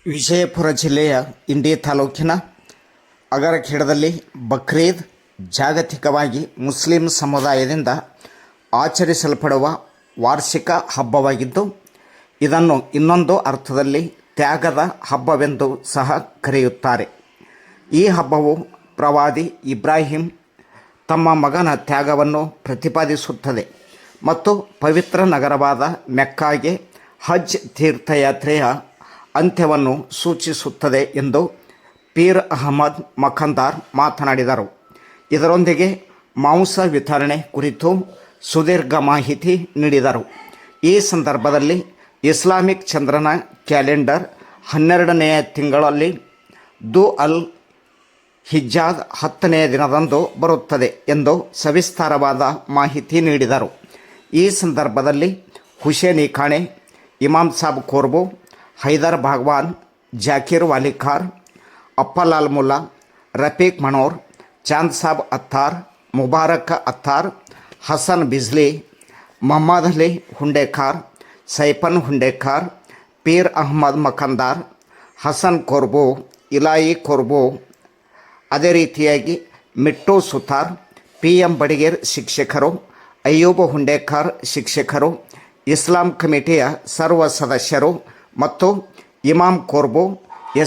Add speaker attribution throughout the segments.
Speaker 1: ವಿಜಯಪುರ ಜಿಲ್ಲೆಯ ಇಂಡಿ ತಾಲೂಕಿನ ಅಗರಖೇಡದಲ್ಲಿ ಬಕ್ರೀದ್ ಜಾಗತಿಕವಾಗಿ ಮುಸ್ಲಿಂ ಸಮುದಾಯದಿಂದ ಆಚರಿಸಲ್ಪಡುವ ವಾರ್ಷಿಕ ಹಬ್ಬವಾಗಿದ್ದು, ಇದನ್ನು ಇನ್ನೊಂದು ಅರ್ಥದಲ್ಲಿ ತ್ಯಾಗದ ಹಬ್ಬವೆಂದು ಸಹ ಕರೆಯುತ್ತಾರೆ. ಈ ಹಬ್ಬವು ಪ್ರವಾದಿ ಇಬ್ರಾಹಿಂ ತಮ್ಮ ಮಗನ ತ್ಯಾಗವನ್ನು ಪ್ರತಿಪಾದಿಸುತ್ತದೆ ಮತ್ತು ಪವಿತ್ರ ನಗರವಾದ ಮೆಕ್ಕಾಗೆ ಹಜ್ ತೀರ್ಥಯಾತ್ರೆಯ ಅಂತ್ಯವನ್ನು ಸೂಚಿಸುತ್ತದೆ ಎಂದು ಪೀರ್ ಅಹಮದ್ ಮಖಂದಾರ್ ಮಾತನಾಡಿದರು. ಇದರೊಂದಿಗೆ ಮಾಂಸ ವಿತರಣೆ ಕುರಿತು ಸುದೀರ್ಘ ಮಾಹಿತಿ ನೀಡಿದರು. ಈ ಸಂದರ್ಭದಲ್ಲಿ ಇಸ್ಲಾಮಿಕ್ ಚಂದ್ರನ ಕ್ಯಾಲೆಂಡರ್ 12ನೆಯ ತಿಂಗಳಲ್ಲಿ ದು ಅಲ್ ಹಿಜ್ಜಾದ್ 10ನೆಯ ದಿನದಂದು ಬರುತ್ತದೆ ಎಂದು ಸವಿಸ್ತಾರವಾದ ಮಾಹಿತಿ ನೀಡಿದರು. ಈ ಸಂದರ್ಭದಲ್ಲಿ ಹುಸೇನಿ ಖಾಣೆ, ಇಮಾಮ್ ಸಾಬ್ ಕೋರ್ಬು, ಹೈದರ್ ಭಾಗ್ವಾನ್, ಜಾಕೀರ್ ವಾಲಿಕಾರ್, ಅಪ್ಪಲಾಲ್ ಮುಲ್ಲಾ, ರಫೀಕ್ ಮನೋರ್, ಚಾಂದ್ ಸಾಬ್ ಅತ್ತಾರ್, ಮುಬಾರಕ್ ಅತ್ತಾರ್, ಹಸನ್ ಬಿಜ್ಲಿ, ಮೊಹಮ್ಮದ್ ಅಲಿ ಹುಂಡೇಕಾರ್, ಸೈಫನ್ ಹುಂಡೇಕಾರ್, ಪೀರ್ ಅಹಮದ್ ಮಖಂದಾರ್, ಹಸನ್ ಕೋರ್ಬು, ಇಲಾಯಿ ಕೋರ್ಬು, ಅದೇ ರೀತಿಯಾಗಿ ಮಿಟ್ಟು ಸುತಾರ್, PM ಬಡಿಗೇರ್ ಶಿಕ್ಷಕರು, ಅಯ್ಯೂಬ್ ಹುಂಡೇಕಾರ್ ಶಿಕ್ಷಕರು, ಇಸ್ಲಾಂ ಕಮಿಟಿಯ ಸರ್ವ ಸದಸ್ಯರು ಮತ್ತು ಇಮಾಮ್ ಕೋರ್ಬು,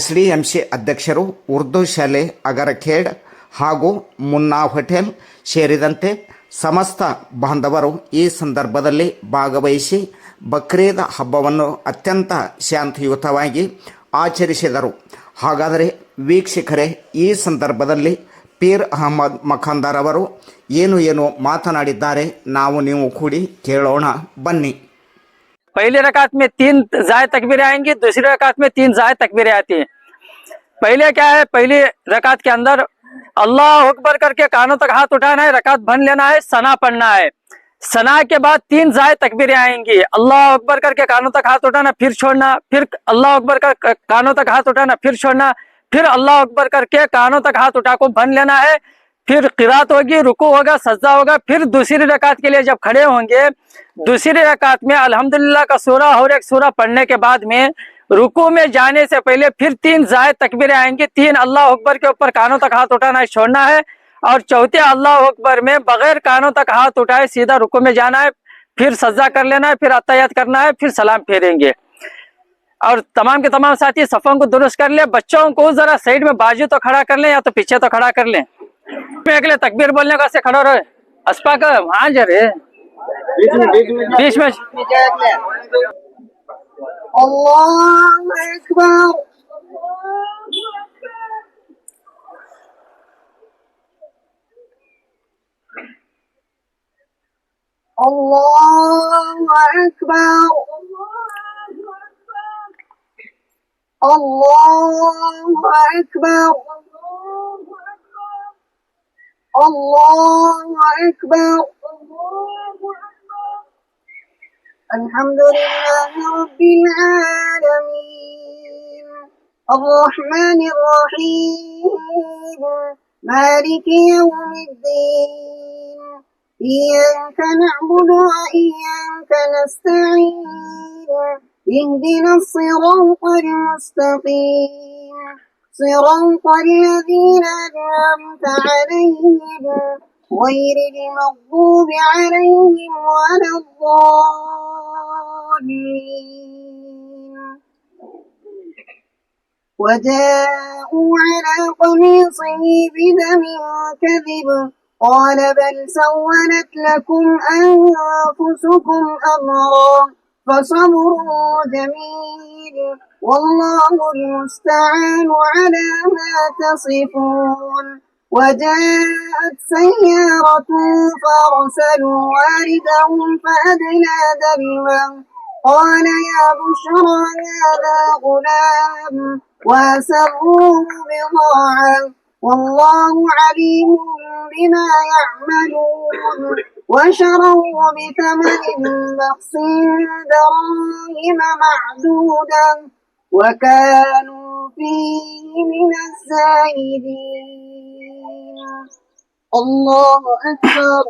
Speaker 1: SDMC ಅಧ್ಯಕ್ಷರು, ಉರ್ದು ಶಾಲೆ ಅಗರಖೇಡ್ ಹಾಗೂ ಮುನ್ನಾ ಹೋಟೆಲ್ ಸೇರಿದಂತೆ ಸಮಸ್ತ ಬಾಂಧವರು ಈ ಸಂದರ್ಭದಲ್ಲಿ ಭಾಗವಹಿಸಿ ಬಕ್ರೀದ್ ಹಬ್ಬವನ್ನು ಅತ್ಯಂತ ಶಾಂತಿಯುತವಾಗಿ ಆಚರಿಸಿದರು. ಹಾಗಾದರೆ ವೀಕ್ಷಕರೇ, ಈ ಸಂದರ್ಭದಲ್ಲಿ ಪೀರ್ ಅಹಮದ್ ಮಖಂದಾರ್ ಅವರು ಏನು ಮಾತನಾಡಿದ್ದಾರೆ ನಾವು ನೀವು ಕೂಡಿ ಕೇಳೋಣ ಬನ್ನಿ.
Speaker 2: पहली रकात में 3 जायद तकबीरें आएंगी, दूसरी रकात में 3 जायद तकबीरें आती हैं। पहले क्या है, पहली रकात के अंदर अल्लाह अकबर करके कानों तक हाथ उठाना है, रकात भन लेना है, सना पढ़ना है। सना के बाद 3 जायद तकबीरें आएंगी, अल्लाह अकबर करके कानों तक हाथ उठाना, फिर छोड़ना, फिर अल्लाह अकबर कर कानों तक हाथ उठाना, फिर छोड़ना, फिर अल्लाह अकबर करके कानों तक हाथ उठा को भन लेना है। फिर क़िरात होगी, रुकू होगा, सजदा होगा। फिर दूसरी रकात के लिए जब खड़े होंगे, दूसरी रकात में अल्हम्दुलिल्लाह का सूरा और एक सूरा पढ़ने के बाद में रुकू में जाने से पहले फिर 3 जायद तकबीरें आएंगी। 3 अल्लाह अकबर के ऊपर कानों तक हाथ उठाना है, छोड़ना है, और चौथे अल्लाह अकबर में बगैर कानों तक हाथ उठाए सीधा रुकू में जाना है, फिर सजदा कर लेना है, फिर अत्तहियात करना है, फिर सलाम फेरेंगे। और तमाम के तमाम साथी सफ़ों को दुरुस्त कर ले। बच्चों को जरा साइड में बाजू तो खड़ा कर लें या तो पीछे तो खड़ा कर लें। अगले तकबीर बोलने का से खड़ा रहे, अस्पा का वहां जा रहे बीच में
Speaker 3: अल्लाहु अकबर, अल्लाहु अकबर, अल्लाहु अकबर, अल्लाहु अकबर। अल्हम्दुलिल्लाहि रब्बिल आलमीन, अर्रहमानिर रहीम, मालिकि यौमिद्दीन, इय्याका नअबुदु व इय्याका नस्तईन, इहदिनस सिरातल मुस्तकीम, सिरातल लज़ीना अन'अमता अलैहिम غير المغضوب عليهم ولا الضالين. وجاءوا على قميصه بدم كذب قال بل سولت لكم أنفسكم أمرا فصبر جميل والله المستعان على ما تصفون. وجاءت سيارة فأرسلوا واردهم فأدلى دلوه قال يا بشرى هذا غلام وأسروه بضاعة والله عليم بما يعملون. وشروه بثمن بخس دراهم معدودة وكانوا فيه من الزاهدين. الله أكبر.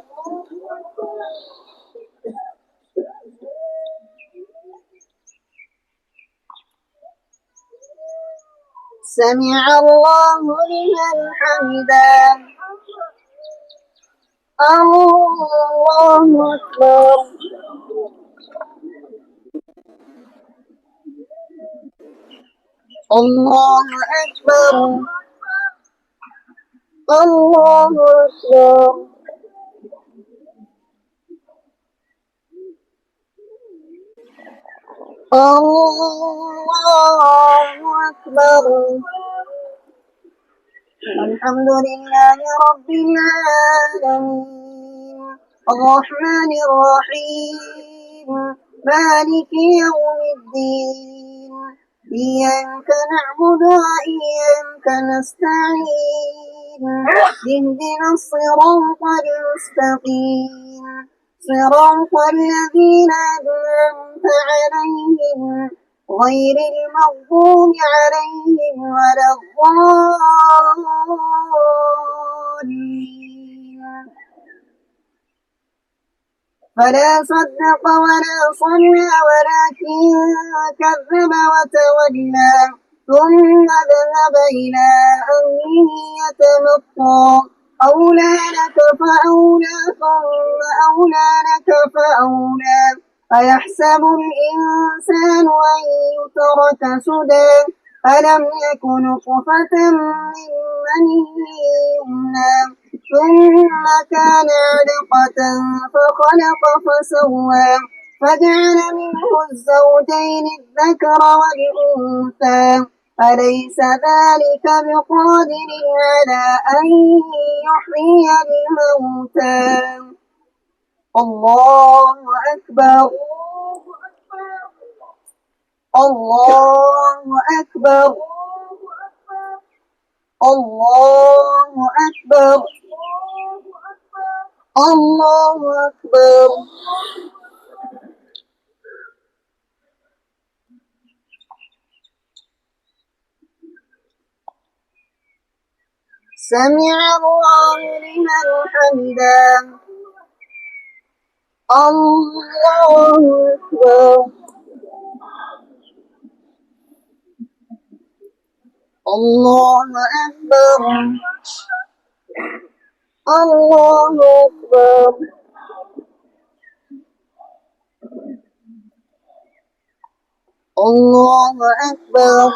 Speaker 3: سمع الله لمن حمده. الله أكبر. الله أكبر. الله أكبر. الله أكبر. الحمد لله رب العالمين الرحمن الرحيم مالك يوم الدين إياك نعبد وإياك نستعين اهدنا الصراط المستقيم صراط الذين أنعمت عليهم غير المغضوب عليهم ولا الضالين. فلا صدق ولا صلى ولكن كذب وتولى ثم ذهب إلى أهله يتمطى أولى لك فأولى ثم أولى لك فأولى أيحسب الإنسان أن يترك سدى ألم يكن نطفة من مني يمنى ثم كان علقة فخلق فسوى فجعل منه الزوجين الذكر والأنثى أليس ذلك بقادر على أن يحيي الموتى. الله أكبر. الله أكبر. الله أكبر. الله أكبر. سمع الله لمن حمده. الله أكبر. الله أكبر. الله أكبر. الله أكبر.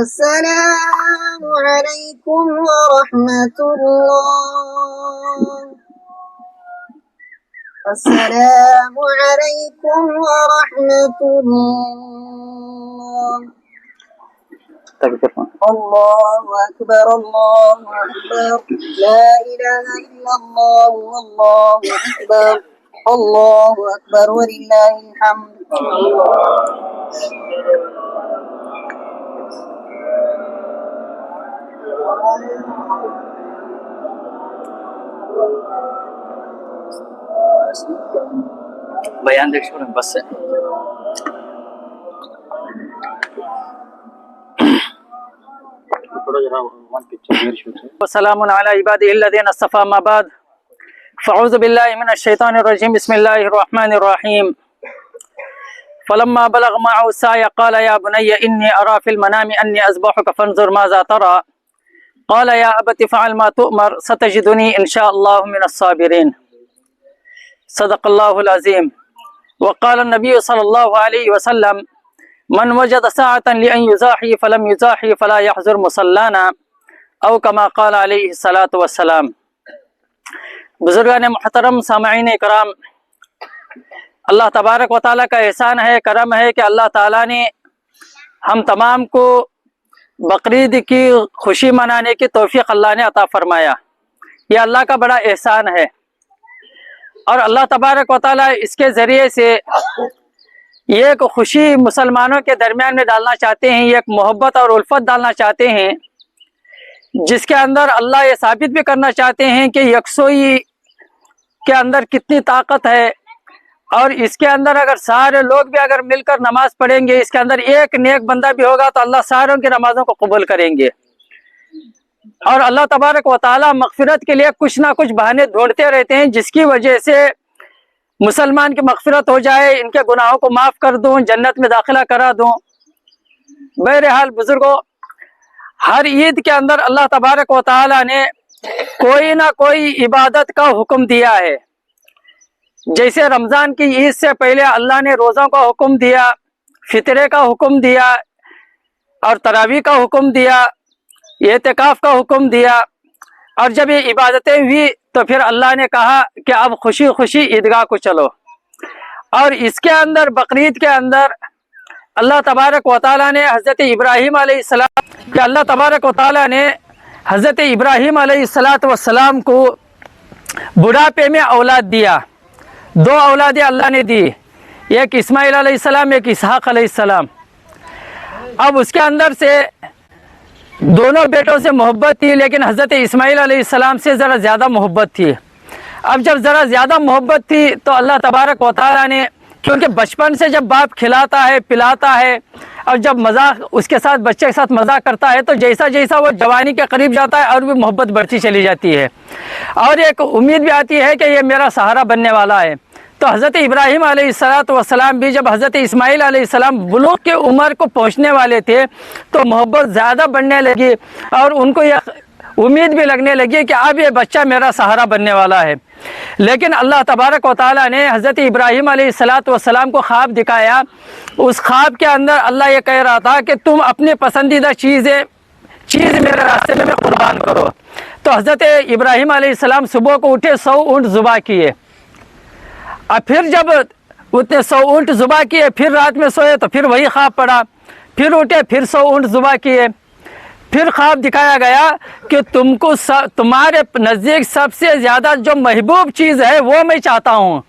Speaker 3: السلام عليكم ورحمة الله. السلام عليكم ورحمة الله. الله أكبر. الله أكبر. لا إله إلا الله والله أكبر. الله أكبر ولله الحمد.
Speaker 2: بیان دیکھ چھوڑیں بس سے وسلام علی عباده الذین اصطفى ما بعد فاعوذ بالله من الشیطان الرجیم بسم الله الرحمن الرحیم فلما بلغ معه السعي قال يا بني إني أرى في المنام أني أذبحك فانظر ماذا ترى قال يا أبت فعل ما تؤمر ستجدني إن شاء الله من الصابرين صدق الله العظيم. وقال النبي صلى الله عليه وسلم من وجد ساعة لأن يزاحي فلم يزاحي فلا يحضر مصلانا أو كما قال عليه الصلاة والسلام. بزرگان محترم، سامعین اکرام، اللہ تبارک و تعالیٰ کا احسان ہے، کرم ہے کہ اللہ تعالیٰ نے ہم تمام کو بقرعید کی خوشی منانے کی توفیق اللہ نے عطا فرمایا. یہ اللہ کا بڑا احسان ہے، اور اللہ تبارک و تعالیٰ اس کے ذریعے سے یہ ایک خوشی مسلمانوں کے درمیان میں ڈالنا چاہتے ہیں، یہ ایک محبت اور الفت ڈالنا چاہتے ہیں، جس کے اندر اللہ یہ ثابت بھی کرنا چاہتے ہیں کہ یکسوئی کے اندر کتنی طاقت ہے، اور اس کے اندر اگر سارے لوگ بھی اگر مل کر نماز پڑھیں گے، اس کے اندر ایک نیک بندہ بھی ہوگا تو اللہ ساروں کی نمازوں کو قبول کریں گے، اور اللہ تبارک و تعالیٰ مغفرت کے لیے کچھ نہ کچھ بہانے ڈھونڈتے رہتے ہیں، جس کی وجہ سے مسلمان کی مغفرت ہو جائے، ان کے گناہوں کو معاف کر دوں، جنت میں داخلہ کرا دوں۔ بہرحال بزرگوں، ہر عید کے اندر اللہ تبارک و تعالیٰ نے کوئی نہ کوئی عبادت کا حکم دیا ہے۔ جیسے رمضان کی عید سے پہلے اللہ نے روزوں کا حکم دیا، فطرے کا حکم دیا، اور تراویح کا حکم دیا، اعتکاف کا حکم دیا، اور جب یہ عبادتیں ہوئی تو پھر اللہ نے کہا کہ اب خوشی خوشی عیدگاہ کو چلو۔ اور اس کے اندر بقرعید کے اندر اللہ تبارک و تعالیٰ نے حضرت ابراہیم علیہ السلام کہ اللہ تبارک و تعالیٰ نے حضرت ابراہیم علیہ السلام کو بڑھاپے میں اولاد دیا، 2 اولادیں اللہ نے دی، ایک اسماعیل علیہ السلام، ایک اسحاق علیہ السلام۔ اب اس کے اندر سے دونوں بیٹوں سے محبت تھی، لیکن حضرت اسماعیل علیہ السلام سے ذرا زیادہ محبت تھی۔ اب جب ذرا زیادہ محبت تھی تو اللہ تبارک و تعالیٰ نے، کیونکہ بچپن سے جب باپ کھلاتا ہے پلاتا ہے، اور جب مذاق اس کے ساتھ بچے کے ساتھ مذاق کرتا ہے تو جیسا جیسا وہ جوانی کے قریب جاتا ہے اور بھی محبت بڑھتی چلی جاتی ہے، اور ایک امید بھی آتی ہے کہ یہ میرا سہارا بننے والا ہے۔ تو حضرت ابراہیم علیہ السلام بھی جب حضرت اسماعیل علیہ السلام بلوغ کی عمر کو پہنچنے والے تھے تو محبت زیادہ بڑھنے لگی، اور ان کو یہ امید بھی لگنے لگی کہ اب یہ بچہ میرا سہارا بننے والا ہے۔ لیکن اللہ تبارک و تعالیٰ نے حضرت ابراہیم علیہ السلام کو خواب دکھایا۔ اس خواب کے اندر اللہ یہ کہہ رہا تھا کہ تم اپنی پسندیدہ چیز میرے راستے میں قربان کرو۔ تو حضرت ابراہیم علیہ السلام صبح کو اٹھے، 100 اونٹ ذبح کیے، اور پھر جب اتنے 100 اونٹ ذبح کیے، پھر رات میں سوئے تو پھر وہی خواب پڑا، پھر اٹھے، پھر 100 اونٹ ذبح کیے، پھر خواب دکھایا گیا کہ تم کو تمہارے نزدیک سب سے زیادہ جو محبوب چیز ہے وہ میں چاہتا ہوں۔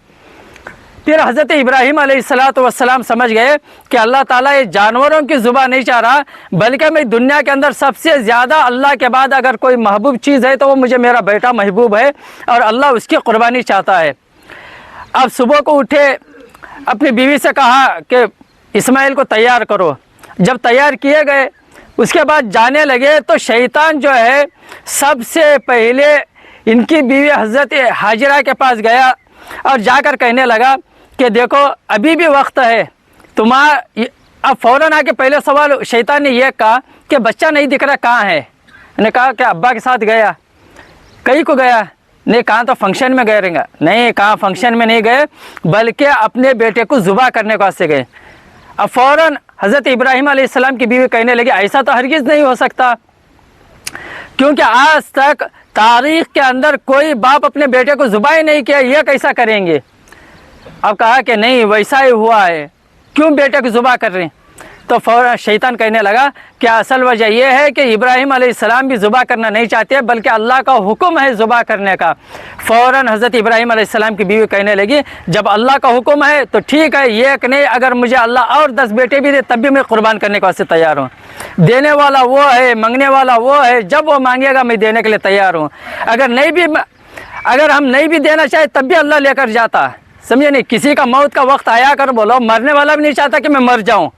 Speaker 2: پھر حضرت ابراہیم علیہ السلام سمجھ گئے کہ اللہ تعالیٰ یہ جانوروں کی ذبح نہیں چاہ رہا، بلکہ میں دنیا کے اندر سب سے زیادہ اللہ کے بعد اگر کوئی محبوب چیز ہے تو وہ مجھے میرا بیٹا محبوب ہے، اور اللہ اس کی قربانی چاہتا ہے۔ اب صبح کو اٹھے، اپنی بیوی سے کہا کہ اسماعیل کو تیار کرو۔ جب تیار کیے گئے، اس کے بعد جانے لگے تو شیطان جو ہے سب سے پہلے ان کی بیوی حضرت حاجرہ کے پاس گیا، اور جا کر کہنے لگا کہ دیکھو ابھی بھی وقت ہے اب فوراً آ کے پہلے سوال شیطان نے یہ کہا کہ بچہ نہیں دکھ رہا، کہاں ہے؟ نے کہا کہ ابا کے ساتھ گیا۔ کہیں کو گیا؟ نہیں، کہاں تو فنکشن میں گئے رہیں گا۔ نہیں، کہاں فنکشن میں نہیں گئے، بلکہ اپنے بیٹے کو ذبح کرنے کو واسطے گئے۔ اب فوراً حضرت ابراہیم علیہ السلام کی بیوی کہنے لگی ایسا تو ہرگز نہیں ہو سکتا، کیونکہ آج تک تاریخ کے اندر کوئی باپ اپنے بیٹے کو ذبح ہی نہیں کیا، یہ کیسا کریں گے؟ اب کہا کہ نہیں، ویسا ہی ہوا ہے، کیوں بیٹے کو ذبح کر رہے ہیں؟ تو فوراً شیطان کہنے لگا کہ اصل وجہ یہ ہے کہ ابراہیم علیہ السلام بھی ذبح کرنا نہیں چاہتے، بلکہ اللہ کا حکم ہے ذبح کرنے کا۔ فوراً حضرت ابراہیم علیہ السلام کی بیوی کہنے لگی جب اللہ کا حکم ہے تو ٹھیک ہے، یہ کہ نہیں، اگر مجھے اللہ اور 10 بیٹے بھی دے تب بھی میں قربان کرنے کے واسطے تیار ہوں۔ دینے والا وہ ہے، مانگنے والا وہ ہے، جب وہ مانگے گا میں دینے کے لیے تیار ہوں۔ اگر ہم نہیں بھی دینا چاہے تب بھی اللہ لے کر جاتا، سمجھے نہیں؟ کسی کا موت کا وقت آیا کر بولو، مرنے والا بھی نہیں چاہتا کہ میں مر جاؤں،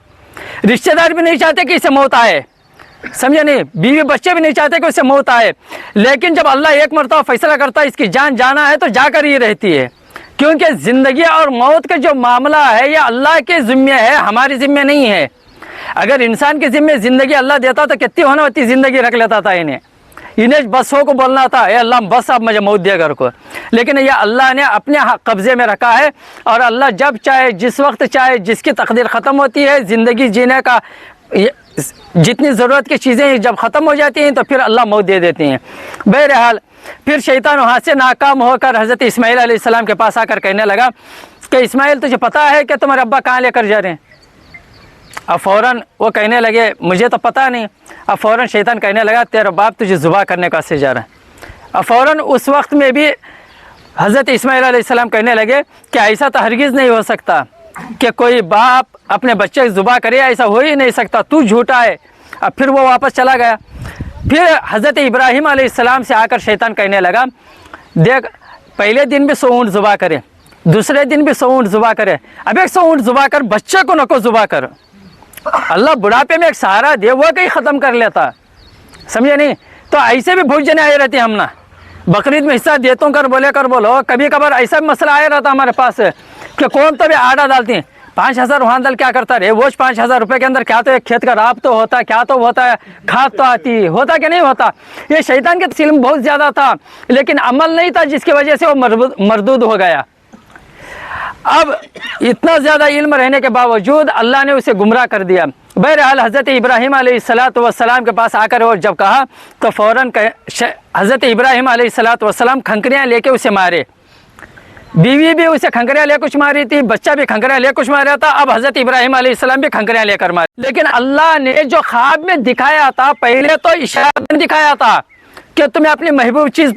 Speaker 2: رشتہ دار بھی نہیں چاہتے کہ اسے موت آئے، سمجھے نہیں؟ بیوی بچے بھی نہیں چاہتے کہ اسے موت آئے، لیکن جب اللہ ایک مرتبہ فیصلہ کرتا ہے اس کی جان جانا ہے تو جا کر ہی رہتی ہے، کیونکہ زندگی اور موت کا جو معاملہ ہے یہ اللہ کے ذمے ہے، ہماری ذمے نہیں ہے۔ اگر انسان کے ذمے زندگی اللہ دیتا تو کتنی ہونا ہوتی زندگی رکھ لیتا تھا، انہیں بس ہو کو بولنا تھا اے اللہ بس اب مجھے موت دے گھر کو، لیکن یہ اللہ نے اپنے قبضے میں رکھا ہے، اور اللہ جب چاہے، جس وقت چاہے، جس کی تقدیر ختم ہوتی ہے، زندگی جینے کا جتنی ضرورت کی چیزیں جب ختم ہو جاتی ہیں تو پھر اللہ موت دے دیتے ہیں۔ بہرحال پھر شیطان وہاں سے ناکام ہو کر حضرت اسماعیل علیہ السلام کے پاس آ کر کہنے لگا کہ اسماعیل تجھے پتہ ہے کہ تمہارے ابا کہاں لے کر جا رہے ہیں؟ اب فوراً وہ کہنے لگے مجھے تو پتہ نہیں۔ اب فوراً شیطان کہنے لگا تیرا باپ تجھے ذبح کرنے کا سے جا رہا ہے۔ और फ़ौरन उस वक्त में भी हज़रत इस्माइल अलैहिस्सलाम कहने लगे कि ऐसा तो हरगिज़ नहीं हो सकता कि कोई बाप अपने बच्चे को ज़ुबा करे, ऐसा हो ही नहीं सकता, तू झूठा है। अब फिर वो वापस चला गया। फिर हज़रत इब्राहीम अलैहिस्सलाम से आकर शैतान कहने लगा, देख पहले दिन भी 100 ऊँट ज़ुबा करे, दूसरे दिन भी 100 ऊँट ज़ुबा करे, अब 100 ऊँट ज़ुबा कर, बच्चे को नको ज़ुबा कर। अल्लाह बुढ़ापे में एक सहारा दे, वो कहीं ख़त्म कर लेता, समझे नहीं। तो ऐसे भी बहुत जने आए रहते हम ना, बकरीद में हिस्सा देतों कर बोलो। कभी कभार ऐसा भी मसला आया रहता हमारे पास कि कौन तो भी आड़ा डालती हैं, 5000 वहाँ दल क्या करता रहे, वो 5000 रुपये के अंदर क्या तो एक खेत का राब तो होता, क्या तो होता है, खाद तो आती, होता कि नहीं होता। ये शैतान के तस्लीम बहुत ज़्यादा था, लेकिन अमल नहीं था, जिसकी वजह से वो मरदूद हो गया। अब इतना ज़्यादा इल्म रहने के बावजूद अल्लाह ने उसे गुमराह कर दिया। बहरहाल हज़रत इब्राहीम अलैहिस्सलाम के पास आकर और जब कहा तो फ़ौरन हज़रत इब्राहीम अलैहिस्सलाम खंकरियाँ लेके उसे मारे। बीवी भी उसे खंकरियाँ ले कुछ मारी थी, बच्चा भी खंकरियाँ ले कुछ मारा था। अब हज़रत इब्राहीम अलैहिस्सलाम भी खंकरियाँ लेकर मारे। लेकिन अल्लाह ने जो ख्वाब में दिखाया था, पहले तो इशारा में दिखाया था कि तुम्हें अपनी महबूब चीज़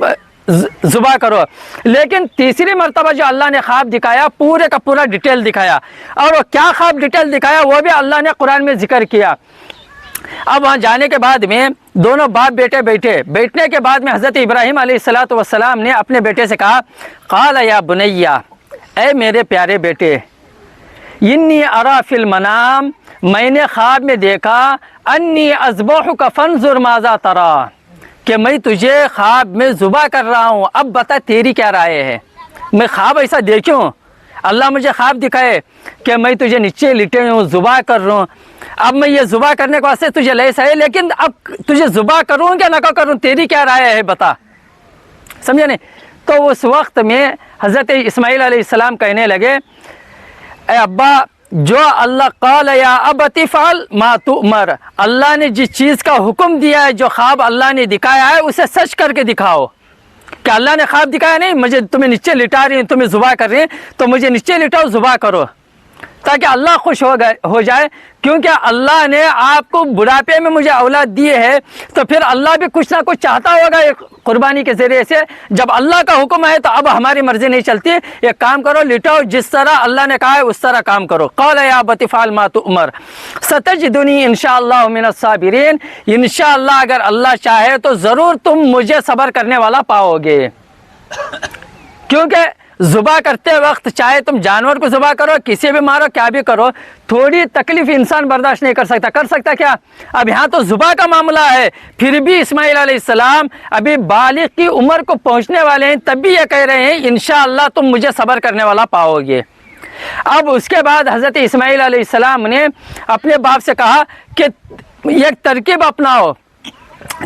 Speaker 2: ज़ुबा करो, लेकिन तीसरी मरतबा जो अल्लाह ने ख्वाब दिखाया, पूरे का पूरा डिटेल दिखाया। और वो क्या ख्वाब डिटेल दिखाया वो भी अल्लाह ने कुरान में जिक्र किया। अब वहाँ जाने के बाद में दोनों बाप बेटे बैठने के बाद में हज़रत इब्राहीम अलैहिस्सलाम ने अपने बेटे से कहा, क़ाल या बुनैया, ऐ मेरे प्यारे बेटे, इन्नी अरा फिल मनाम, मैंने ख्वाब में देखा, अन्नी अज़बहुका फंजुर माज़ा तरा, कि मैं तुझे ख्वाब में ज़ुबा कर रहा हूँ, अब बता तेरी क्या राय है। मैं ख्वाब ऐसा देखूँ, अल्लाह मुझे ख्वाब दिखाए कि मैं तुझे नीचे लिटे हूँ, ज़ुबा कर रहा हूँ। अब मैं ये ज़ुबा करने के वास्ते तुझे ले सही, लेकिन अब तुझे ज़ुबा करूँ क्या ना करूँ, तेरी क्या राय है बता, समझे नहीं। तो उस वक्त में हज़रत इस्माइल अलैहिस्सलाम कहने लगे, ए अब्बा, जो अल्लाह क़ाल या अबती फ़अल मा तुअमर, अल्लाह ने जिस चीज़ का हुक्म दिया है, जो ख्वाब अल्लाह ने दिखाया है, उसे सच करके दिखाओ। कि अल्लाह ने ख्वाब दिखाया नहीं, मुझे तुम्हें नीचे लिटा रही हैं, तुम्हें ज़ुबा कर रही हैं, तो मुझे नीचे लिटाओ, ज़ुबा करो, ताकि अल्लाह खुश हो जाए। क्योंकि अल्लाह ने आपको बुढ़ापे में मुझे औलाद दिए है, तो फिर अल्लाह भी कुछ ना कुछ चाहता होगा एक कुर्बानी के ज़रिए से। जब अल्लाह का हुक्म है तो अब हमारी मर्ज़ी नहीं चलती। एक काम करो, लिटाओ, जिस तरह अल्लाह ने कहा है उस तरह काम करो। क़ाल या अबती फ़अल मा तुअमर सतजिदुनी इंशाअल्लाह मिनस साबिरीन, इंशाअल्लाह अगर अल्लाह चाहे तो ज़रूर तुम मुझे सब्र करने वाला पाओगे। क्योंकि ज़ुबा करते वक्त चाहे तुम जानवर को ज़ुबा करो, किसी भी मारो, क्या भी करो, थोड़ी तकलीफ इंसान बर्दाश्त नहीं कर सकता क्या। अब यहाँ तो ज़ुबा का मामला है, फिर भी इस्माइल अलैहिस्सलाम अभी बालिग की उम्र को पहुँचने वाले हैं, तब भी ये कह रहे हैं इंशाअल्लाह तुम मुझे सब्र करने वाला पाओगे। अब उसके बाद हज़रत इस्माइल अलैहिस्सलाम ने अपने बाप से कहा कि एक तरकीब अपनाओ,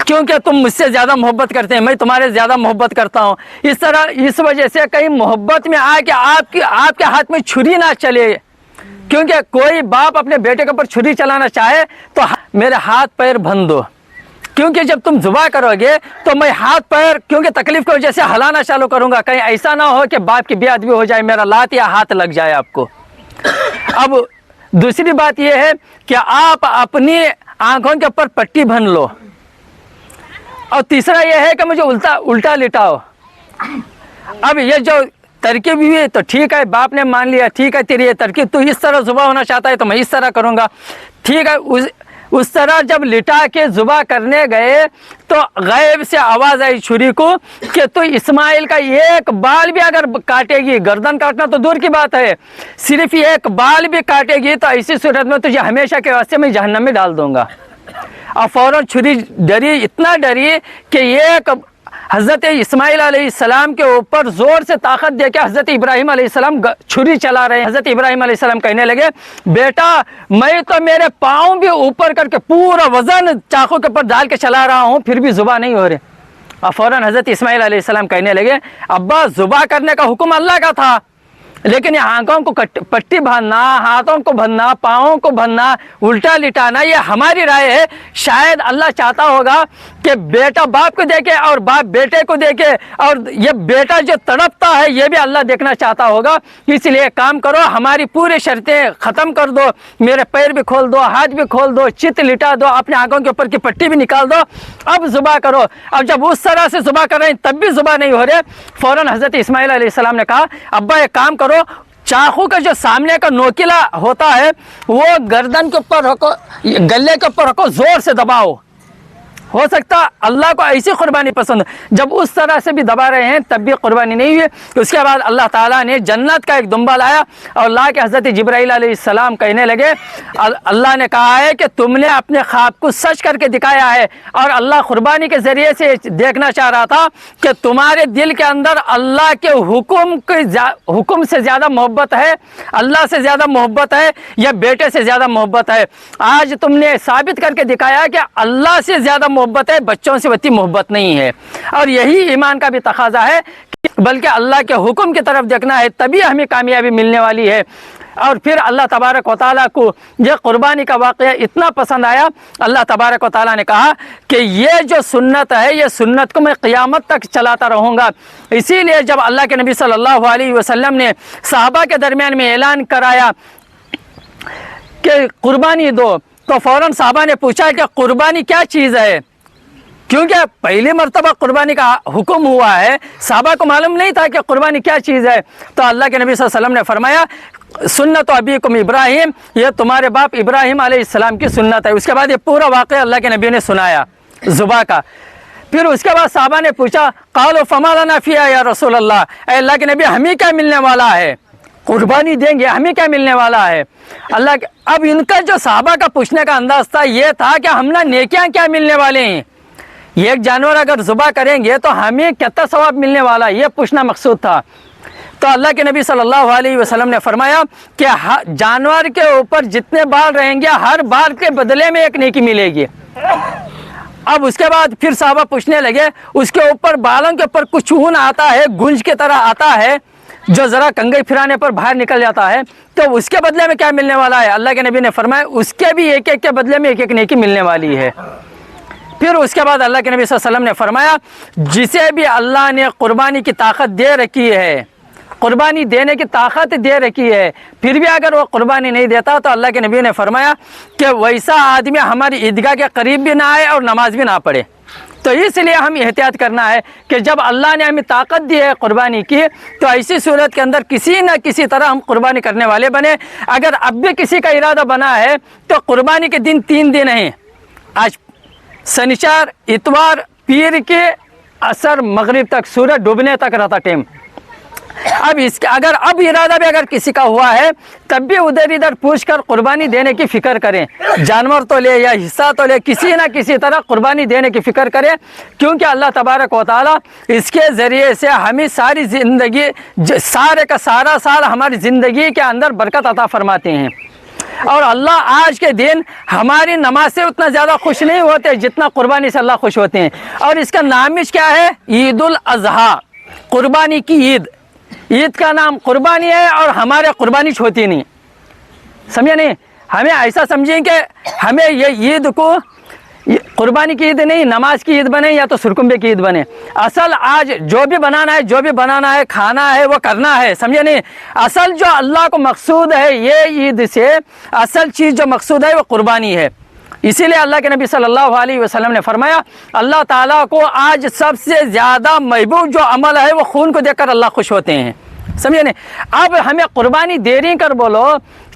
Speaker 2: क्योंकि तुम मुझसे ज़्यादा मोहब्बत करते हैं, मैं तुम्हारे ज़्यादा मोहब्बत करता हूँ। इस तरह इस वजह से कहीं मोहब्बत में आके आपके हाथ में छुरी ना चले, क्योंकि कोई बाप अपने बेटे के ऊपर छुरी चलाना चाहे तो मेरे हाथ पैर बंध दो, क्योंकि जब तुम ज़ुबा करोगे तो मैं हाथ पैर, क्योंकि तकलीफ़ की वजह से हलाना चालू करूँगा, कहीं ऐसा ना हो कि बाप की बेअदबी हो जाए, मेरा लात या हाथ लग जाए आपको। अब दूसरी बात यह है कि आप अपनी आँखों के ऊपर पट्टी बंध लो, और तीसरा यह है कि मुझे उल्टा लिटाओ। अब ये जो तरकीब हुई है तो ठीक है, बाप ने मान लिया, ठीक है तेरी ये तरकीब, तू इस तरह ज़ुबा होना चाहता है तो मैं इस तरह करूँगा, ठीक है। उस तरह जब लिटा के ज़ुबा करने गए तो गैब से आवाज़ आई छुरी को कि तू इस्माइल का एक बाल भी अगर काटेगी, गर्दन काटना तो दूर की बात है, सिर्फ एक बाल भी काटेगी तो ऐसी सूरत में तुझे हमेशा के वास्ते मैं जहन्नम में डाल दूँगा। और फ़ौरन छुरी डरी, इतना डरी कि एक हज़रत इस्माइल अलैहिस्सलाम के ऊपर ज़ोर से ताकत दे के हज़रत इब्राहीम अलैहिस्सलाम छुरी चला रहे हैं। हज़रत इब्राहीम अलैहिस्सलाम कहने लगे, बेटा मैं तो मेरे पाँव भी ऊपर करके पूरा वज़न चाकू के ऊपर डाल के चला रहा हूँ, फिर भी ज़ुबा नहीं हो रहे। और फ़ौरन हज़रत इस्माइल अलैहिस्सलाम कहने लगे, अब्बा ज़ुबा करने का हुक्म अल्लाह का था, लेकिन ये आँखों को पट्टी बांधना, हाथों को बांधना, पाँवों को बांधना, उल्टा लिटाना, ये हमारी राय है। शायद अल्लाह चाहता होगा کہ بیٹا باپ کو دیکھے اور باپ بیٹے کو دیکھے، اور یہ بیٹا جو تڑپتا ہے یہ بھی اللہ دیکھنا چاہتا ہوگا۔ اس لیے کام کرو، ہماری پوری شرطیں ختم کر دو، میرے پیر بھی کھول دو، ہاتھ بھی کھول دو، چت لٹا دو، اپنے آنکھوں کے اوپر کی پٹی بھی نکال دو، اب ذبح کرو۔ اب جب اس طرح سے ذبح کر رہے ہیں تب بھی ذبح نہیں ہو رہے، فوراً حضرت اسماعیل علیہ السلام نے کہا ابا ایک کام کرو، چاقو کا جو سامنے کا نوکیلا ہوتا ہے وہ گردن کے اوپر رکھو، گلے کے اوپر رکھو، زور سے دباؤ، ہو سکتا اللہ کو ایسی قربانی پسند۔ جب اس طرح سے بھی دبا رہے ہیں تب بھی قربانی نہیں ہوئی۔ اس کے بعد اللہ تعالیٰ نے جنت کا ایک دمبا لایا اور لا کے حضرت جبرائیل علیہ السلام کہنے لگے اللہ نے کہا ہے کہ تم نے اپنے خواب کو سچ کر کے دکھایا ہے، اور اللہ قربانی کے ذریعے سے دیکھنا چاہ رہا تھا کہ تمہارے دل کے اندر اللہ کے حکم سے زیادہ محبت ہے، اللہ سے زیادہ محبت ہے یا بیٹے سے زیادہ محبت ہے۔ آج تم نے ثابت کر کے دکھایا کہ اللہ سے زیادہ محبت ہے، بچوں سے اتنی محبت نہیں ہے۔ اور یہی ایمان کا بھی تقاضا ہے، بلکہ اللہ کے حکم کی طرف دیکھنا ہے، تبھی ہمیں کامیابی ملنے والی ہے۔ اور پھر اللہ تبارک و تعالیٰ کو یہ قربانی کا واقعہ اتنا پسند آیا، اللہ تبارک و تعالیٰ نے کہا کہ یہ جو سنت ہے یہ سنت کو میں قیامت تک چلاتا رہوں گا۔ اسی لیے جب اللہ کے نبی صلی اللہ علیہ وسلم نے صحابہ کے درمیان میں اعلان کرایا کہ قربانی دو، تو فوراً صحابہ نے پوچھا کہ قربانی کیا چیز ہے، کیونکہ پہلی مرتبہ قربانی کا حکم ہوا ہے، صحابہ کو معلوم نہیں تھا کہ قربانی کیا چیز ہے۔ تو اللہ کے نبی صلی اللہ علیہ وسلم نے فرمایا سنت ابیکم ابراہیم، یہ تمہارے باپ ابراہیم علیہ السلام کی سنت ہے۔ اس کے بعد یہ پورا واقعہ اللہ کے نبی نے سنایا ذبح کا۔ پھر اس کے بعد صحابہ نے پوچھا قالوا فما لنا فیہا یا رسول اللہ، اے اللہ کے نبی ہمیں کیا ملنے والا ہے، قربانی دیں گے ہمیں کیا ملنے والا ہے۔ اب ان کا جو صحابہ کا پوچھنے کا انداز تھا یہ تھا کہ ہم نے نیکیاں کیا ملنے والے ہیں، ایک جانور اگر ذبح کریں گے تو ہمیں کتنا ثواب ملنے والا ہے، یہ پوچھنا مقصود تھا۔ تو اللہ کے نبی صلی اللہ علیہ وسلم نے فرمایا کہ جانور کے اوپر جتنے بال رہیں گے ہر بال کے بدلے میں ایک نیکی ملے گی۔ اب اس کے بعد پھر صحابہ پوچھنے لگے اس کے اوپر بالوں کے اوپر کچھ اون آتا ہے، گونج کی طرح آتا ہے جو ذرا کنگھی پھرانے پر باہر نکل جاتا ہے، تو اس کے بدلے میں کیا ملنے والا ہے؟ اللہ کے نبی نے فرمایا اس کے بھی ایک ایک کے بدلے میں ایک ایک نیکی ملنے والی ہے۔ پھر اس کے بعد اللہ کے نبی صلی اللہ علیہ وسلم نے فرمایا جسے بھی اللہ نے قربانی کی طاقت دے رکھی ہے، قربانی دینے کی طاقت دے رکھی ہے، پھر بھی اگر وہ قربانی نہیں دیتا تو اللہ کے نبی نے فرمایا کہ ویسا آدمی ہماری عیدگاہ کے قریب بھی نہ آئے اور نماز بھی نہ پڑھے۔ تو اس لیے ہم احتیاط کرنا ہے کہ جب اللہ نے ہمیں طاقت دی ہے قربانی کی تو ایسی صورت کے اندر کسی نہ کسی طرح ہم قربانی کرنے والے بنے۔ اگر اب بھی کسی کا ارادہ بنا ہے تو قربانی کے دن 3 دن ہیں، آج سنیچر، اتوار، پیر کے اثر مغرب تک، سورج ڈوبنے تک رہتا ٹائم۔ اب اس کے اگر اب ارادہ بھی اگر کسی کا ہوا ہے تب بھی ادھر ادھر پوچھ کر قربانی دینے کی فکر کریں، جانور تو لے یا حصہ تو لے، کسی نہ کسی طرح قربانی دینے کی فکر کریں، کیونکہ اللہ تبارک و تعالیٰ اس کے ذریعے سے ہمیں ساری زندگی، سارے کا سارا سال ہماری زندگی کے اندر برکت عطا فرماتے ہیں۔ اور اللہ آج کے دن ہماری نماز سے اتنا زیادہ خوش نہیں ہوتے جتنا قربانی سے اللہ خوش ہوتے ہیں، اور اس کا نام کیا ہے؟ عید الاضحیٰ، قربانی کی عید۔ عید کا نام قربانی ہے اور ہمارے قربانی ہوتی نہیں، سمجھے نہیں؟ ہمیں ایسا سمجھیں کہ ہمیں یہ عید کو قربانی کی عید نہیں، نماز کی عید بنے یا تو سرکمبے کی عید بنے۔ اصل آج جو بھی بنانا ہے کھانا ہے وہ کرنا ہے، سمجھے نہیں؟ اصل جو اللہ کو مقصود ہے یہ عید سے اصل چیز جو مقصود ہے وہ قربانی ہے۔ اسی لیے اللہ کے نبی صلی اللہ علیہ وسلم نے فرمایا اللہ تعالیٰ کو آج سب سے زیادہ محبوب جو عمل ہے وہ خون کو دیکھ کر اللہ خوش ہوتے ہیں، سمجھے نہیں؟ اب ہمیں قربانی دے رہی کر بولو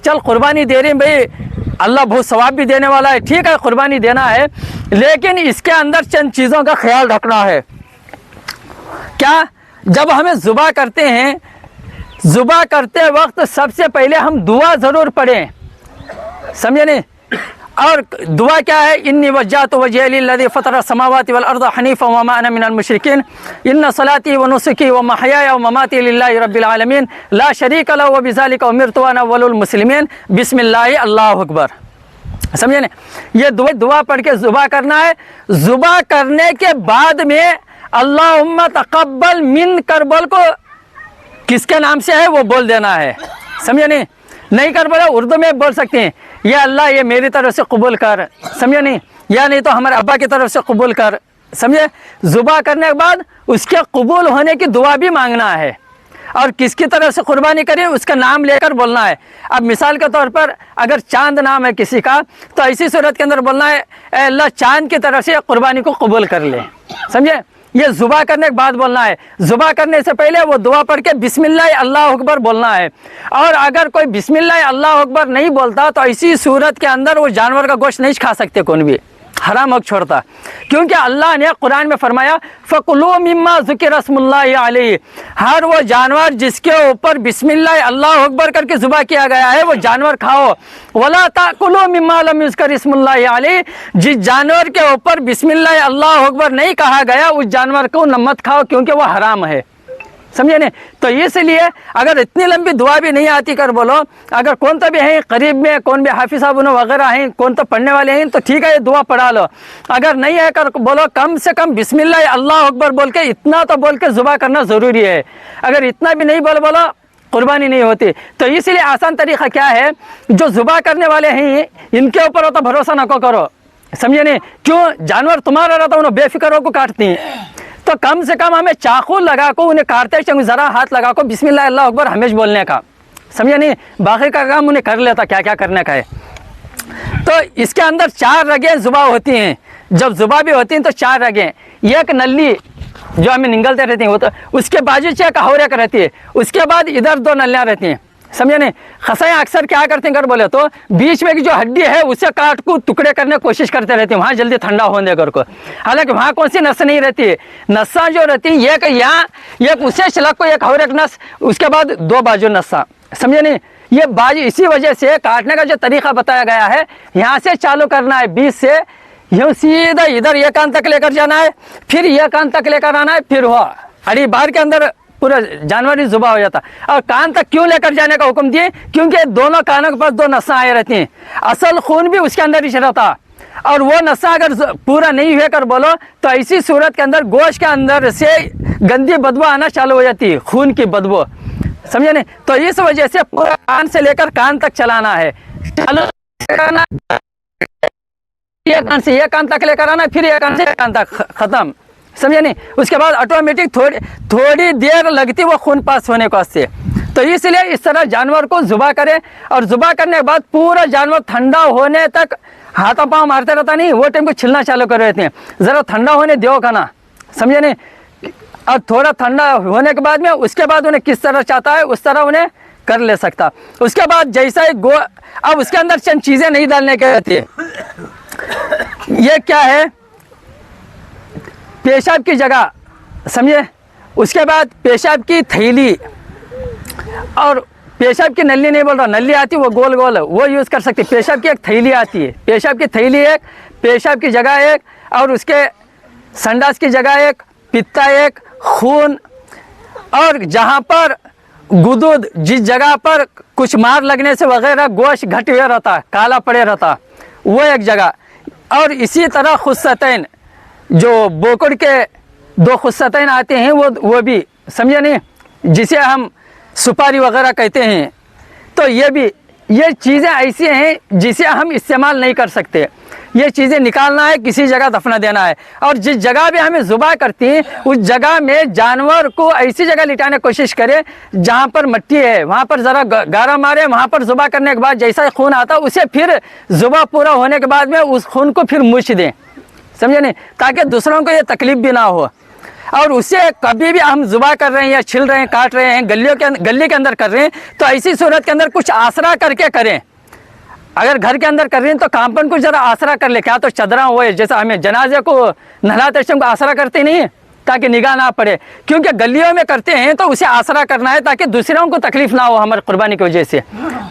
Speaker 2: چل قربانی دے رہی بھائی اللہ بہت ثواب بھی دینے والا ہے، ٹھیک ہے قربانی دینا ہے، لیکن اس کے اندر چند چیزوں کا خیال رکھنا ہے۔ کیا؟ جب ہمیں ذبح کرتے ہیں، ذبح کرتے وقت سب سے پہلے ہم دعا ضرور پڑھیں، سمجھے نہیں؟ اور دعا کیا ہے؟ انی وجہت وجہی للذی فطر السماوات والارض حنیفا وما انا من المشرکین ان صلاتی ونسکی ومحیای ومماتی للہ رب العالمین لا شریک لہ وبذلک امرت وانا اول المسلمین بسم اللہ اللہ اکبر، سمجھے نا؟ یہ دعا پڑھ کے ذبح کرنا ہے۔ ذبح کرنے کے بعد میں اللہم تقبل من کر بول کو کس کے نام سے ہے وہ بول دینا ہے، سمجھے نہیں کر بولا اردو میں بول سکتے ہیں یا اللہ یہ میری طرف سے قبول کر، سمجھے نہیں؟ یا نہیں تو ہمارے ابا کی طرف سے قبول کر، समझे, जुबा करने के बाद उसके कबूल होने की दुआ भी मांगना है, और किसकी तरफ से कुर्बानी करें उसका नाम लेकर बोलना है। अब मिसाल के तौर पर अगर चांद नाम है किसी का, तो ऐसी सूरत के अंदर बोलना है, ए अल्लाह चांद की तरफ से कुर्बानी को कबूल कर ले। समझे, ये जुबा करने के बाद बोलना है। जुबा करने से पहले वो दुआ पढ़ के बिस्मिल्लाह अल्लाह अकबर बोलना है। और अगर कोई बिस्मिल्लाह अल्लाह अकबर नहीं बोलता तो ऐसी सूरत के अंदर वो जानवर का गोश्त नहीं खा सकते, कौन भी हराम हक छोड़ता, क्योंकि अल्लाह ने कुरान में फरमाया फ़कुलू मिम्मा ज़ुकिर रस्मुल्लाहि अलैहि, हर वो जानवर जिसके ऊपर बिस्मिल्लाह अल्लाह अकबर करके जुबा किया गया है वो जानवर खाओ। वला ताकुलू मिम्मा लम युज़कर इस्मुल्लाहि अलैहि, जिस जानवर के ऊपर बिस्मिल्लाह अल्लाह अकबर नहीं कहा गया उस जानवर को न मत खाओ, क्योंकि वो हराम है। समझे नहीं, तो इसलिए अगर इतनी लंबी दुआ भी नहीं आती कर बोलो, अगर कौन तो भी है करीब में, कौन भी हाफिज साहब वगैरह हैं, कौन तो पढ़ने वाले हैं, तो ठीक है ये दुआ पढ़ा लो। अगर नहीं है कर बोलो, कम से कम बिस्मिल्लाह अल्लाह अकबर बोल के, इतना तो बोल के जुबा करना ज़रूरी है। अगर इतना भी नहीं बोलो कुर्बानी नहीं होती। तो इसलिए आसान तरीक़ा क्या है, जो जुबा करने वाले हैं इनके ऊपर तो भरोसा न करो। समझे नहीं, क्यों, जानवर तुम्हारा रहता उन्हें बेफिक्र होकर काटती हैं, तो कम से कम हमें चाकू लगा को उन्हें काटते समय ज़रा हाथ लगा को बिस्मिल्लाह अल्लाह अकबर हमेशा बोलने का। समझे नहीं, बाकी का काम उन्हें कर लेता क्या क्या करने का है। तो इसके अंदर 4 रगें जुबा होती हैं। जब जुबा भी होती हैं तो 4 रगें, एक नली जो हमें निगलते रहती हैं वो, तो उसके बाजू से एक हौरक रहती है, उसके बाद इधर 2 नलियाँ रहती हैं। समझे नहीं, खसाएं अक्सर क्या करते हैं कर बोले तो बीच में की जो हड्डी है उसे काट को टुकड़े करने की कोशिश करते रहते हैं, वहाँ जल्दी ठंडा होने कर को। हालांकि वहाँ कौन सी नस नहीं रहती है, नसा जो रहती है एक यहाँ, एक उसे छिलक को, एक और एक नस, उसके बाद 2 बाजू नसा। समझे नहीं, ये बाजू इसी वजह से काटने का जो तरीका बताया गया है, यहाँ से चालू करना है, बीच से यूँ सीधा इधर एक कान तक लेकर जाना है, फिर एक कान तक लेकर आना है, फिर हुआ अड़ी बार के अंदर पूरा जानवर ही जुबा हो जाता। और कान तक क्यों लेकर जाने का हुक्म दिए, क्योंकि दोनों कानों के पास 2 नसें आए रहती हैं, असल खून भी उसके अंदर ही रहता, और वो नसा अगर पूरा नहीं हुए कर बोलो तो ऐसी सूरत के अंदर गोश्त के अंदर से गंदी बदबू आना चालू हो जाती है, खून की बदबू। समझे नहीं, तो इस वजह से पूरा कान से लेकर कान तक चलाना है, चालू करना, एक कान से एक कान तक लेकर आना, फिर एक कान से एक कान तक, खत्म। समझे नहीं, उसके बाद ऑटोमेटिक थोड़ी देर लगती वो खून पास होने को से। तो इसलिए इस तरह जानवर को जुबा करे, और जुबा करने के बाद पूरा जानवर ठंडा होने तक हाथों पाँव मारते रहता नहीं, वो टाइम को छिलना चालू कर रहे थे, ज़रा ठंडा होने दो का ना। समझे नहीं, और थोड़ा ठंडा होने के बाद में उसके बाद उन्हें किस तरह चाहता है उस तरह उन्हें कर ले सकता। उसके बाद जैसा ही अब उसके अंदर चंद चीज़ें नहीं डालने के रहती है। ये क्या है, पेशाब की जगह, समझे, उसके बाद पेशाब की थैली, और पेशाब की नली नहीं बोल रहा, नली आती है वो गोल गोल, वो यूज़ कर सकते। पेशाब की एक थैली आती है, पेशाब की थैली एक, पेशाब की जगह एक, और उसके संडास की जगह एक, पित्ता एक, खून, और जहाँ पर गुदुद, जिस जगह पर कुछ मार लगने से वगैरह गोश्त घट हुआ रहता, काला पड़े रहता, वो एक जगह। और इसी तरह खुस्सतैन, जो बोकड़ के 2 खुस्सतैन आते हैं वो भी, समझे नहीं, जिसे हम सुपारी वगैरह कहते हैं। तो ये भी, ये चीज़ें ऐसी हैं जिसे हम इस्तेमाल नहीं कर सकते, ये चीज़ें निकालना है, किसी जगह दफना देना है। और जिस जगह भी हमें जुबा करती हैं उस जगह में जानवर को ऐसी जगह लिटाने की कोशिश करें जहाँ पर मिट्टी है, वहाँ पर ज़रा गारा मारे, वहाँ पर जुबा करने के बाद जैसा ही खून आता उसे फिर जुबा पूरा होने के बाद में उस खून को फिर मूछ दें। समझे नहीं, ताकि दूसरों को ये तकलीफ भी ना हो। और उससे कभी भी हम जुबा कर रहे हैं या छिल रहे हैं, काट रहे हैं, गली के अंदर कर रहे हैं, तो ऐसी सूरत के अंदर कुछ आसरा करके करें। अगर घर के अंदर कर रहे हैं तो कांपन को जरा आसरा कर ले, क्या तो चदरा हुए, जैसा हमें जनाजे को नहलाते समय को आसरा करते नहीं, ताकि निगाह ना पड़े, क्योंकि गलियों में करते हैं तो उसे आसरा करना है ताकि दूसरों को तकलीफ ना हो हमारी कुर्बानी की वजह से।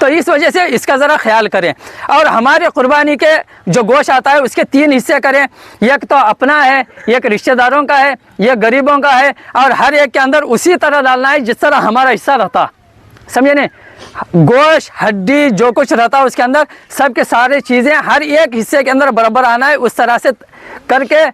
Speaker 2: तो इस वजह से इसका ज़रा ख्याल करें। और हमारे कुर्बानी के जो गोश्त आता है उसके 3 हिस्से करें, एक तो अपना है, एक रिश्तेदारों का है, एक गरीबों का है, और हर एक के अंदर उसी तरह डालना है जिस तरह हमारा हिस्सा रहता। समझे नहीं, गोश्त, हड्डी, जो कुछ रहता है उसके अंदर सब के सारे चीज़ें हर एक हिस्से के अंदर बराबर आना है, उस तरह से करके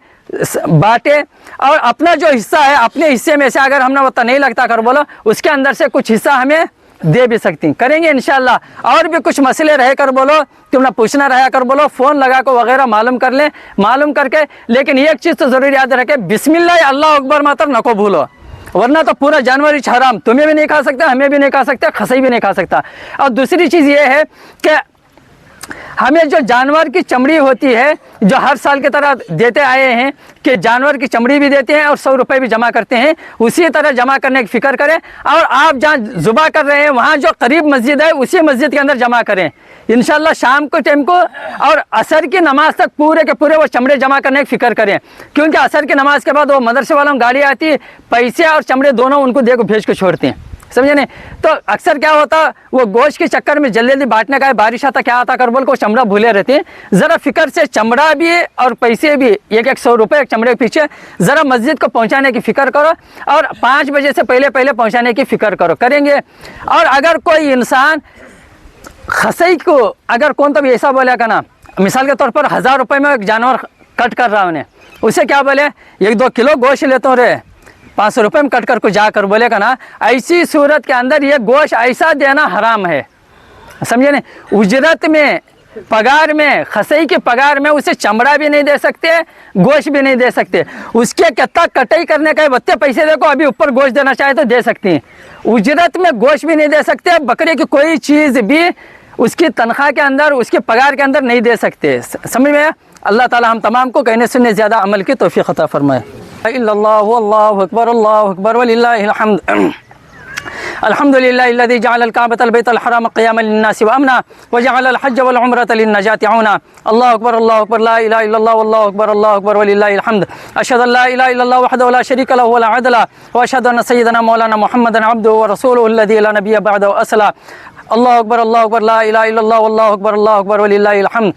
Speaker 2: बांटे। और अपना जो हिस्सा है, अपने हिस्से में से अगर हमने उतना नहीं लगता कर बोलो, उसके अंदर से कुछ हिस्सा हमें दे भी सकती हैं, करेंगे इंशाल्लाह। और भी कुछ मसले रह कर बोलो, तुम ना पूछना रहा कर बोलो, फ़ोन लगा को वगैरह मालूम कर लें, मालूम करके। लेकिन एक चीज़ तो ज़रूर याद रखें, बिस्मिल्लाह अल्लाह अकबर मात्र न को भूलो, वरना तो पूरा जानवर ही हराम, तुम्हें भी नहीं खा सकता, हमें भी नहीं खा सकता, खसई भी नहीं खा सकता। और दूसरी चीज़ ये है कि हमें जो जानवर की चमड़ी होती है, जो हर साल की तरह देते आए हैं कि जानवर की चमड़ी भी देते हैं और 100 रुपये भी जमा करते हैं, उसी तरह जमा करने की फ़िक्र करें। और आप जहाँ ज़ुबा कर रहे हैं वहाँ जो करीब मस्जिद है उसी मस्जिद के अंदर जमा करें इंशाल्लाह। शाम को टाइम को और असर की नमाज तक पूरे के पूरे वो चमड़े जमा करने की फ़िक्र करें, क्योंकि असर की नमाज के बाद वो मदरसे वालों गाड़ी आती है, पैसे और चमड़े दोनों उनको दे को भेज के छोड़ते हैं, समझे नहीं। तो अक्सर क्या होता, वो गोश्त के चक्कर में जल्दी जल्दी बांटने का है, बारिश आता क्या आता कर बोल को चमड़ा भूले रहते हैं। ज़रा फिक्र से चमड़ा भी और पैसे भी, एक 100 रुपये एक चमड़े के पीछे, ज़रा मस्जिद को पहुंचाने की फ़िक्र करो और 5 बजे से पहले पहले पहुंचाने की फ़िक्र करो, करेंगे। और अगर कोई इंसान खसई को अगर कौन तो भी ऐसा बोलेगा ना, मिसाल के तौर पर 1000 रुपये में एक जानवर कट कर रहा है उन्हें, उसे क्या बोले 1-2 किलो गोश्त लेते हो रे, 500 रुपये में कट कर को जाकर बोलेगा ना, ऐसी सूरत के अंदर ये गोश्त ऐसा देना हराम है, समझे नहीं। उजरत में, पगार में, खसई के पगार में उसे चमड़ा भी नहीं दे सकते, गोश्त भी नहीं दे सकते। उसके कितना कटाई करने का बत्ते पैसे देखो, अभी ऊपर गोश्त देना चाहे तो दे सकती हैं, उजरत में गोश्त भी नहीं दे सकते। बकरे की कोई चीज़ भी उसकी तनख्वाह के अंदर, उसके पगार के अंदर नहीं दे सकते, समझ में। अल्लाह ताला हम तमाम को कहने सुनने ज़्यादा अमल की तौफीक अता फरमाए। अल्लाहु अकबर वलिल्लाहिल हम्द। अल्हम्दुलिल्लाहिल्लज़ी जअल अल-काबतल बैतल हराम क़ियामन लिन्नासि व अमना व जअल अल-हज्ज वल उम्रता लिन्नजाति औना। अल्लाहु अकबर ला इलाहा इल्लल्लाह वल्लाहु अकबर वलिल्लाहिल हम्द। अशहदु अन ला इलाहा इल्लल्लाह वहदहु ला शरीका लहु वला अदला व अशहदु अन्न सय्यदना मौलाना मुहम्मदन अब्दुहु व रसूलुहु अल्लज़ी ला नबिय्य बअदहु असला। अल्लाहु अकबर ला इलाहा इल्लल्लाह वल्लाहु अकबर वलिल्लाहिल हम्द।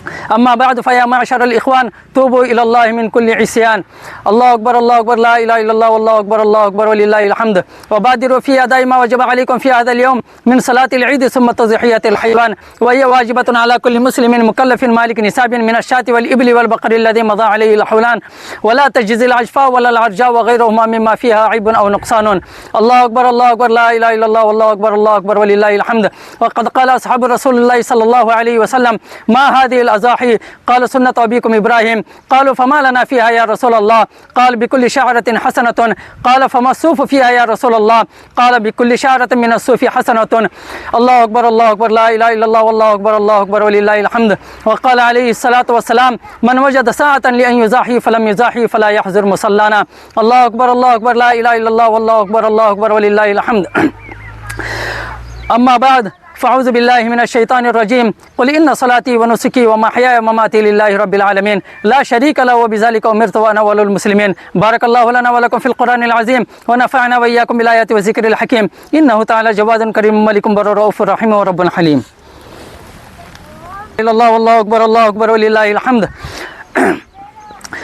Speaker 2: अम्मा बाद फ़या माशरल इख़वान तूबू इलल्लाहि मिन कुल्लि इस्यान। अल्लाहु अकबर ला इलाहा इल्लल्लाह वल्लाहु अकबर वलिल्लाहिल हम्द। व बादिरु फ़ी अदाई मा वजब अलैकुम फ़ी हाज़ल यौम मिन सलातिल ईद सुम्मा तज़हियतिल हैवान व हिय वाजिबतुन अला कुल्लि मुस्लिमिन मुकल्लफिन मालिक निसाबिन मिन अश-शाति वल इब्ली वल बक़रि अल्लज़ी मज़ा अलैहि अल-हौलान व ला तजज़िल अजफ़ा वला अल-अर्जा व ग़ैरुहुमा मिम्मा फ़ीहा ऐबुन औ नुक़सानुन। अल्लाहु अकबर ला इलाहा इल्लल्लाह वल्लाहु अकबर वलिल्लाहिल हम्द। व क़द क़ाल असहाबु रसूलिल्लाहि सल्लल्लाहु अलैहि वसल्लम मा हाज़िहिल अज़ाही क़ाल सुन्नत अबीकुम इब्राहीम क़ालू फ़मा लना फ़ीहा या रसूलल्लाह क़ाल बिकुल्लि शअरतिन हसनतुन क़ाल फ़मा सूफ़ु फ़ीहा या रसूलल्लाह क़ाल बिकुल्लि शअरतिन मिन अस्सूफ़ि हसनतुन। अल्लाहु अकबर ला इलाहा इल्लल्लाह वल्लाहु अकबर वलिल्लाहिल हम्द। व क़ाल अलैहि सलातु वस्सलाम मन वजद साअतन लिअन युज़ाही फ़लम युज़ाही फ़ला यहज़ुर मुसल्लाना। अल्लाहु अकबर ला इलाहा इल्लल्लाह वल्लाहु अकबर वलिल्लाहिल हम्द। अम्मा बाद फ़अऊज़ु बिल्लाहि मिनश शैतानिर रजीम। क़ुल इन्ना सलाती व नुसुकी व महयाय व ममाती लिल्लाहि रब्बिल आलमीन ला शरीका लहु व बिज़ालिका उमिरतु व अना अव्वलुल मुस्लिमीन। बारकल्लाहु लना व लकुम फ़िल क़ुरआनिल अज़ीम व नफ़अना व इय्याकुम बिल आयाति व ज़िक्रिल हकीम। इन्नहु तआला जवादुन करीमुन मलिकुन बर्रुर रऊफ़ुर रहीम व रब्बुन हलीम। अल्लाहु अकबर वलिल्लाहिल हम्द।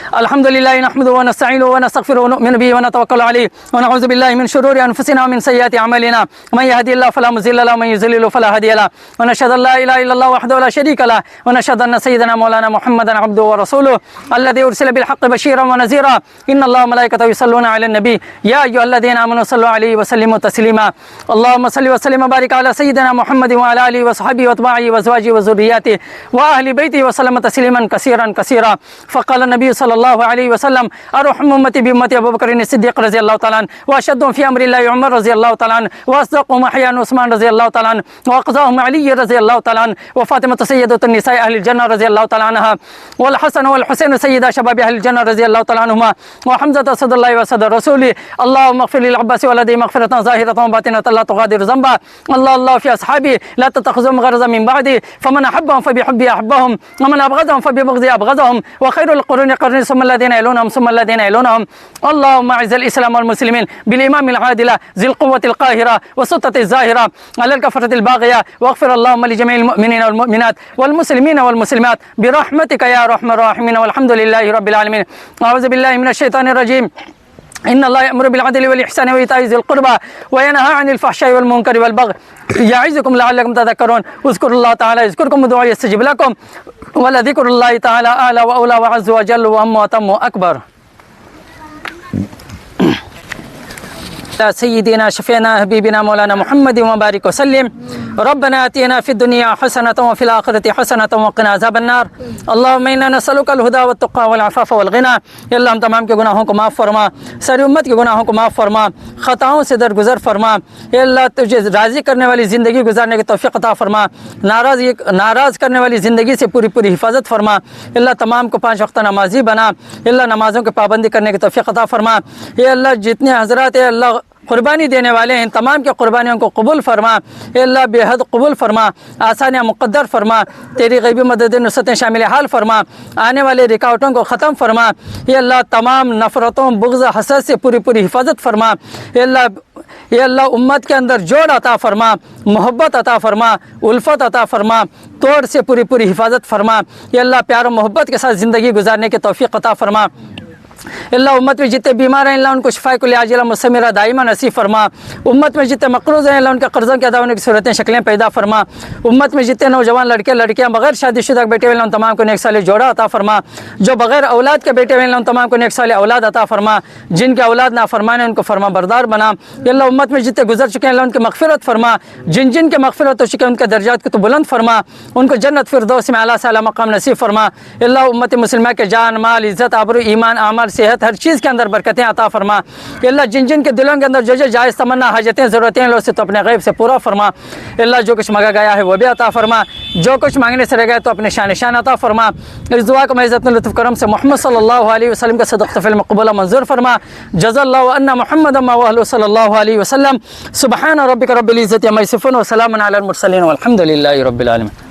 Speaker 2: अल्हम्दुलिल्लाहि नहमदुहु व नस्तईनुहु व नस्तगफिरुहु व नु'मिनु बिही व नतवक्कलु अलैहि व नऊज़ु बिल्लाहि मिन शुरूरि अनफुसिना व मिन सय्यिआति अमालिना मन यहदिहिल्लाहु फला मुज़िल्ला लहु व मन युज़लिलहु फला हादिया लहु व नशहदु अन ला इलाहा इल्लल्लाह वहदहु ला शरीका लहु व नशहदु अन्न सय्यिदना मौलाना मुहम्मदन अब्दुहु व रसूलुहु अल्लज़ी उरसिला बिल हक़्क़ि बशीरन व नज़ीरा इन्नल्लाहा व मलाइकतहु युसल्लूना अलन नबी या अय्युहल्लज़ीना आमनू सल्लु अलैहि व सल्लिमू तस्लीमा। अल्लाहुम्मा सल्लि व सल्लिम व बारिक अला सय्यिदिना मुहम्मदिन व अला आलिहि व सहबिहि व अत्बाइहि व अज़वाजिहि व ज़ुर्रिय्यतिहि व अहलि बैतिहि व सल्लम तस्लीमन कसीरन कसीरा। फ़क़ाल नबी सल्लल्लाहु अलैहि वसल्लम अरहम उम्मती बिउम्मती अबू बकर सिद्दीक़ रज़ियल्लाहु तआला अन्हु व अशद्दुहुम फ़ी अम्रिल्लाहि उमर रज़ियल्लाहु तआला अन्हु व अस्दक़ुहुम हय्यान उस्मान रज़ियल्लाहु तआला अन्हु व अक़ज़ाहुम अली रज़ियल्लाहु तआला अन्हु व फ़ातिमatu सय्यदतुन निसाइ अहलिल जन्नह रज़ियल्लाहु तआला अन्हा वल हसन वल हुसैन सय्यदा शबाबि अहलिल जन्नह रज़ियल्लाहु तआला अन्हुमा व हम्ज़ा असदुल्लाहि व असद रसूली। अल्लाहुम्मा इग़फ़िर लिल अब्बास वलदी मग़फ़िरतन ज़ाहिरतन व बातिनतन ला तुग़ादिरु ज़ंबा। अल्लाहु फ़ी अस्हाबी ला तत्तख़िज़ूहुम ग़रज़न मिन बअदी फ़मन अहब्बहुम फ़बिहुब्बी अहब्बहुम व मन अबग़ज़हुम फ़बिबग़ज़ी अबग़ज़हुम व ख़ैरुल क़ुरूनि क़रनी सुम्मा अल्लज़ीना यलूनहुम सुम्मा अल्लज़ीना यलूनहुम। अल्लाहुम्मा अइज़्ज़िल इस्लाम वल मुस्लिमीन बिल इमामिल आदिल ज़िल क़ुव्वतिल क़ाहिरा व सुत्ततिज़ ज़ाहिरा अलल कफ़रतिल बाग़िया वग़फ़िर अल्लाहुम्मा लिजमीइल मुअमिनीना वल मुअमिनात वल मुस्लिमीना वल मुस्लिमात बिरहमतिका या अरहमर राहिमीन वल्हम्दुलिल्लाहि रब्बिल आलमीन। अऊज़ु बिल्लाहि मिनश शैतानिर रजीम। इन्नल्लाहा यअमुरु बिल अदलि वल इहसानि व ईताइ ज़िल क़ुर्बा व यनहा अनिल फ़हशाइ वल मुनकरि वल बग़य यअइज़ुकुम लअल्लकुम तज़क्करून। उज़्कुरुल्लाह तआला यज़्कुरुकुम वदूऊहु यस्तजिब लकुम व लज़िक्रुल्लाहि तआला अअला व औला व अज़्ज़ व जल्ल व अम्मु व अतम्मु अकबर। سيدنا شفينا حبيبنا مولانا محمد وبارك وسلم. ربنا آتنا في الدنيا حسنة وفي الآخرة حسنة وقنا عذاب النار. اللهم إنا نسألك الهدى والتقى والعفاف والغنى. یا اللہ ہم تمام کے گناہوں کو معاف فرما، ساری امت کے گناہوں کو معاف فرما، خطاؤں سے درگزر فرما. یا اللہ تجھے راضی کرنے والی زندگی گزارنے کی توفیق عطا فرما، ناراض کرنے والی زندگی سے پوری پوری حفاظت فرما. یا اللہ تمام کو 5 وقت نمازی بنا. یا اللہ نمازوں کی پابندی کرنے کی توفیق عطا فرما. یا اللہ جتنے حضرات یا اللہ قربانی دینے والے ہیں تمام کے قربانیوں کو قبول فرما. اے اللہ بے حد قبول فرما، آسانیاں مقدر فرما، تیری غیبی مدد نصرتیں شامل حال فرما، آنے والے رکاوٹوں کو ختم فرما. اے اللہ تمام نفرتوں بغض حسد سے پوری پوری حفاظت فرما. اے اللہ امت کے اندر جوڑ عطا فرما، محبت عطا فرما، الفت عطا فرما، توڑ سے پوری پوری حفاظت فرما. اے اللہ پیار و محبت کے ساتھ زندگی گزارنے کی توفیق عطا فرما. اللہ امت میں جتنے بیمار ہیں اللہ ان کو شفا کل عاجلہ مستمرہ دائمہ نصیب فرما. امت میں جتنے مقروض ہیں اللہ ان کے قرضوں کے ادا ہونے کی صورتیں شکلیں پیدا فرما. امت میں جتنے نوجوان لڑکے لڑکیاں بغیر شادی شدہ بیٹے ہوئے اللہ ان تمام کو نیک صالح جوڑا عطا فرما. جو بغیر اولاد کے بیٹے ہوئے اللہ ان تمام کو نیک صالح اولاد عطا فرما. جن کے اولاد نافرمان ہیں ان کو فرما بردار بنا. یا اللہ امت میں جتنے گزر چکے ہیں اللہ ان کی مغفرت فرما. جن کے مغفرت ہو چکے ہیں ان کے درجات کو تو بلند فرما، ان کو جنت فردوس میں اعلیٰ سے اعلیٰ مقام نصیب فرما. یا اللہ امت مسلمہ کے جان مال عزت آبرو ایمان اعمال صحت ہر چیز کے اندر برکتیں عطا فرما. یا اللہ جن کے دلوں کے اندر جو جائز تمنا حاجتیں ضرورتیں ہیں سے تو اپنے غیب سے پورا فرما. یا اللہ جو کچھ مانگا گیا ہے وہ بھی عطا فرما، جو کچھ مانگنے سے رہ گئے تو اپنے شان عطا فرما. اس دعا کو عزت لطف کرم سے محمد صلی اللہ علیہ وسلم کا صدقۃ فی المقبولہ منظور فرما. جزا اللہ عنا محمد و صلی اللہ علیہ وسلم. سبحان ربک رب العزت عما یصفون وسلام علی المرسلین والحمد للہ رب العالمین.